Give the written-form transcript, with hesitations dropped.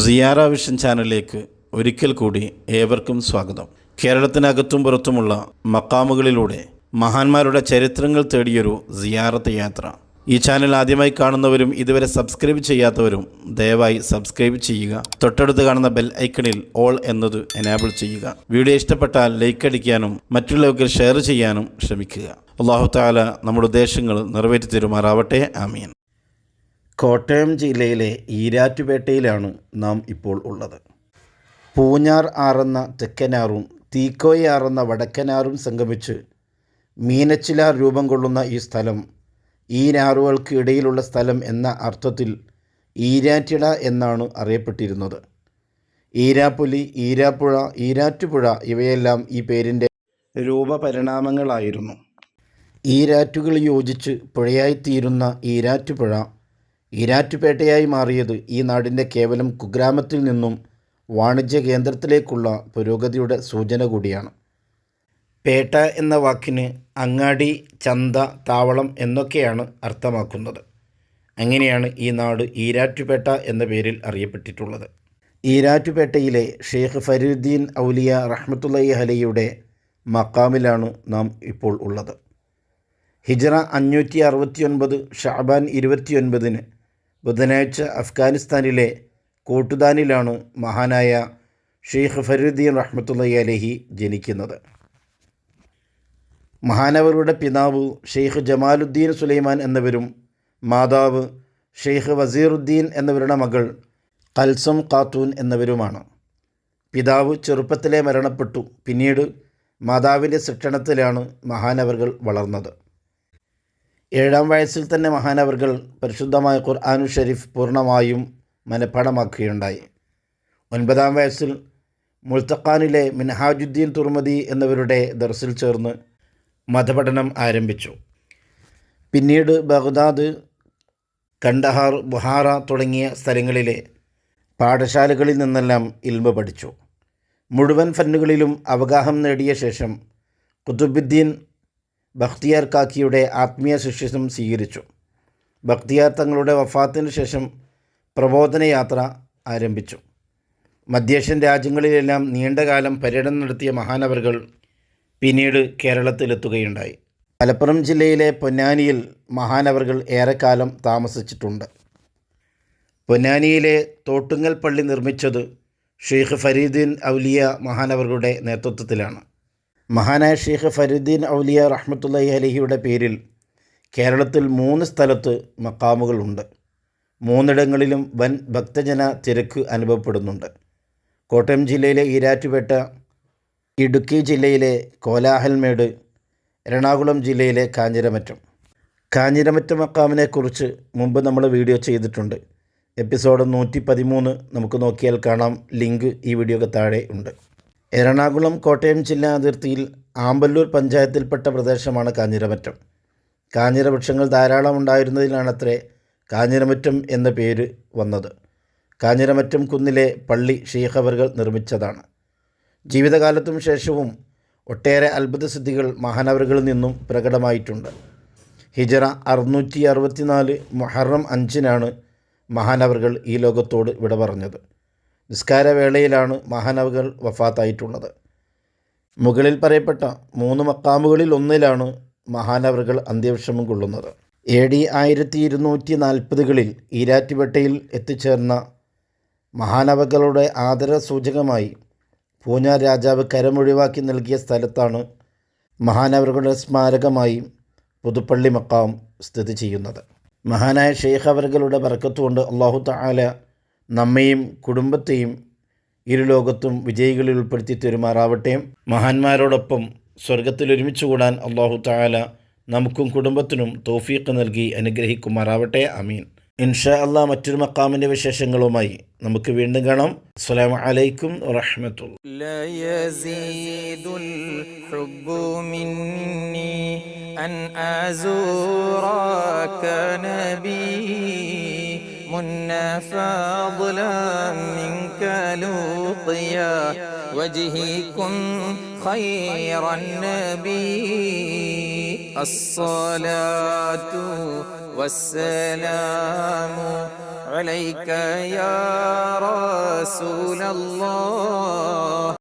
സിയാറ vision ചാനലിലേക്ക് ഒരിക്കൽ കൂടി ഏവർക്കും സ്വാഗതം. കേരളത്തിനകത്തും പുറത്തുമുള്ള മക്കാമുകളിലൂടെ മഹാന്മാരുടെ ചരിത്രങ്ങൾ തേടിയൊരു സിയാറത്ത് യാത്ര. ഈ ചാനൽ ആദ്യമായി കാണുന്നവരും ഇതുവരെ സബ്സ്ക്രൈബ് ചെയ്യാത്തവരും ദയവായി സബ്സ്ക്രൈബ് ചെയ്യുക. തൊട്ടടുത്ത് കാണുന്ന ബെൽ ഐക്കണിൽ ഓൾ എന്നത് എനാബിൾ ചെയ്യുക. വീഡിയോ ഇഷ്ടപ്പെട്ടാൽ ലൈക്ക് അടിക്കാനും മറ്റുള്ളവർക്ക് ഷെയർ ചെയ്യാനും ശ്രമിക്കുക. അല്ലാഹു തആല നമ്മുടെ ഉദ്ദേശങ്ങൾ നിറവേറ്റി തരുമാറാവട്ടെ. ആമീൻ. കോട്ടയം ജില്ലയിലെ ഈരാറ്റുപേട്ടയിലാണ് നാം ഇപ്പോൾ ഉള്ളത്. പൂഞ്ഞാർ ആറെന്ന തെക്കനാറും തീക്കോയി ആറെന്ന വടക്കനാറും സംഗമിച്ച് മീനച്ചിലാർ രൂപം കൊള്ളുന്ന ഈ സ്ഥലം ഈരാറുകൾക്ക് ഇടയിലുള്ള സ്ഥലം എന്ന അർത്ഥത്തിൽ ഈരാറ്റിട എന്നാണ് അറിയപ്പെട്ടിരുന്നത്. ഈരാപ്പുലി, ഈരാപ്പുഴ, ഈരാറ്റുപുഴ ഇവയെല്ലാം ഈ പേരിൻ്റെ രൂപപരിണാമങ്ങളായിരുന്നു. ഈരാറ്റുകൾ യോജിച്ച് പുഴയായിത്തീരുന്ന ഈരാറ്റുപുഴ ഈരാറ്റുപേട്ടയായി മാറിയത് ഈ നാടിൻ്റെ കേവലം കുഗ്രാമത്തിൽ നിന്നും വാണിജ്യ കേന്ദ്രത്തിലേക്കുള്ള പുരോഗതിയുടെ സൂചന കൂടിയാണ്. പേട്ട എന്ന വാക്കിന് അങ്ങാടി, ചന്ത, താവളം എന്നൊക്കെയാണ് അർത്ഥമാക്കുന്നത്. അങ്ങനെയാണ് ഈ നാട് ഈരാറ്റുപേട്ട എന്ന പേരിൽ അറിയപ്പെട്ടിട്ടുള്ളത്. ഈരാറ്റുപേട്ടയിലെ ഷെയ്ഖ് ഫരീദുദ്ദീൻ ഔലിയ റഹ്മത്തുള്ളാഹി അലൈഹിയുടെ മക്കാമിലാണ് നാം ഇപ്പോൾ ഉള്ളത്. ഹിജ്റ 569 ഷഅബാൻ 29 ബുധനാഴ്ച അഫ്ഗാനിസ്ഥാനിലെ കോട്ടുദാനിലാണ് മഹാനായ ഷെയ്ഖ് ഫരീദുദ്ദീൻ റഹ്മത്തുള്ളാഹി അലൈഹി ജനിക്കുന്നത്. മഹാനവരുടെ പിതാവ് ഷെയ്ഖ് ജമാലുദ്ദീൻ സുലൈമാൻ എന്നിവരും മാതാവ് ഷെയ്ഖ് വസീറുദ്ദീൻ എന്നിവരുടെ മകൾ കൽസും ഖാത്തൂൻ എന്നിവരുമാണ്. പിതാവ് ചെറുപ്പത്തിലെ മരണപ്പെട്ടു. പിന്നീട് മാതാവിൻ്റെ ശിക്ഷണത്തിലാണ് മഹാനവറുകൾ വളർന്നത്. 7-ാം വയസ്സിൽ തന്നെ മഹാനവറുകൾ പരിശുദ്ധമായ ഖുർആനുൽ ഷരീഫ് പൂർണ്ണമായും മനഃപ്പാഠമാക്കുകയുണ്ടായി. 9-ാം വയസ്സിൽ മുൽത്തഖാനിലെ മിൻഹാജുദ്ദീൻ തുർമദി എന്നിവരുടെ ദർസിൽ ചേർന്ന് മതപഠനം ആരംഭിച്ചു. പിന്നീട് ബഗ്ദാദ്, കണ്ടഹാർ, ബുഹാറ തുടങ്ങിയ സ്ഥലങ്ങളിലെ പാഠശാലകളിൽ നിന്നെല്ലാം ഇൽമ പഠിച്ചു. മുഴുവൻ ഫന്നുകളിലും അവഗാഹം നേടിയ ശേഷം ഖുതുബുദ്ദീൻ ബഖ്തിയാർ കാക്കിയുടെ ആത്മീയ ശിഷ്യത്വം സ്വീകരിച്ചു. ബഖ്തിയാർ തങ്ങളുടെ വഫാത്തിന് ശേഷം പ്രബോധന യാത്ര ആരംഭിച്ചു. മധ്യേഷ്യൻ രാജ്യങ്ങളിലെല്ലാം നീണ്ടകാലം പര്യടനം നടത്തിയ മഹാനവറുകൾ പിന്നീട് കേരളത്തിലെത്തുകയുണ്ടായി. മലപ്പുറം ജില്ലയിലെ പൊന്നാനിയിൽ മഹാനവറുകൾ ഏറെക്കാലം താമസിച്ചിട്ടുണ്ട്. പൊന്നാനിയിലെ തോട്ടുങ്ങൽ പള്ളി നിർമ്മിച്ചത് ഷെയ്ഖ് ഫരീദുദ്ദീൻ ഔലിയ മഹാനവറുകളുടെ നേതൃത്വത്തിലാണ്. മഹാനായ ഷെയ്ഖ് ഫരീദുദ്ദീൻ ഔലിയ റഹ്മത്തുള്ളാഹി അലൈഹിയുടെ പേരിൽ കേരളത്തിൽ 3 സ്ഥലത്ത് മക്കാമുകളുണ്ട്. 3ഇടങ്ങളിലും വൻ ഭക്തജന തിരക്ക് അനുഭവപ്പെടുന്നുണ്ട്. കോട്ടയം ജില്ലയിലെ ഈരാറ്റുപേട്ട, ഇടുക്കി ജില്ലയിലെ കോലാഹൽമേട്, എറണാകുളം ജില്ലയിലെ കാഞ്ഞിരമറ്റം മക്കാമിനെക്കുറിച്ച് മുമ്പ് നമ്മൾ വീഡിയോ ചെയ്തിട്ടുണ്ട്. എപ്പിസോഡ് 113 നമുക്ക് നോക്കിയാൽ കാണാം. ലിങ്ക് ഈ വീഡിയോക്ക് താഴെ ഉണ്ട്. എറണാകുളം കോട്ടയം ജില്ലാ അതിർത്തിയിൽ ആമ്പല്ലൂർ പഞ്ചായത്തിൽപ്പെട്ട പ്രദേശമാണ് കാഞ്ഞിരമറ്റം. കാഞ്ഞിരവൃക്ഷങ്ങൾ ധാരാളം ഉണ്ടായിരുന്നതിനാണത്രേ കാഞ്ഞിരമറ്റം എന്ന പേര് വന്നത്. കാഞ്ഞിരമറ്റം കുന്നിലെ പള്ളി ഷെയ്ഖ് അവറുകൾ നിർമ്മിച്ചതാണ്. ജീവിതകാലത്തും ശേഷവും ഒട്ടേറെ അത്ഭുതസിദ്ധികൾ മഹാനവറുകളിൽ നിന്നും പ്രകടമായിട്ടുണ്ട്. ഹിജ്റ 664 മുഹറം 5-നാണ് മഹാനവറുകൾ ഈ ലോകത്തോട് വിട പറഞ്ഞത്. നിസ്കാരവേളയിലാണ് മഹാനവറുകൾ വഫാത്തായിട്ടുള്ളത്. മുകളിൽ പറയപ്പെട്ട 3 മക്കാമുകളിൽ ഒന്നിലാണ് മഹാനവറുകൾ അന്ത്യവിശ്രമം കൊള്ളുന്നത്. AD 1240കളിൽ ഈരാറ്റുപേട്ടയിൽ എത്തിച്ചേർന്ന മഹാനവറുകളുടെ ആദരസൂചകമായി പൂഞ്ഞാർ രാജാവ് കരമൊഴിവാക്കി നൽകിയ സ്ഥലത്താണ് മഹാനവറുകളുടെ സ്മാരകമായി പുതുപ്പള്ളി മക്കാം സ്ഥിതി ചെയ്യുന്നത്. മഹാനായ ഷെയ്ഖ് അവറുകളുടെ ബർക്കത്തുകൊണ്ട് അല്ലാഹു തആല നമ്മെയും കുടുംബത്തെയും ഇരുലോകത്തും വിജയികളിൽ ഉൾപ്പെടുത്തി തരുമാറാവട്ടെ. മഹാന്മാരോടൊപ്പം സ്വർഗത്തിൽ ഒരുമിച്ച് കൂടാൻ അല്ലാഹു തആല നമുക്കും കുടുംബത്തിനും തൗഫീഖ് നൽകി അനുഗ്രഹിക്കുമാറാവട്ടെ. ആമീൻ. ഇൻഷാ അല്ലാഹ് മറ്റൊരു മക്കാമിൻ്റെ വിശേഷങ്ങളുമായി നമുക്ക് വീണ്ടും കാണാം. അസ്സലാമു അലൈക്കും വറഹ്മത്തുള്ളാഹി. منا فضلا منك لقيا وجهكم خير النبي. الصلاة والسلام عليك يا رب റസൂലല്ലാഹ്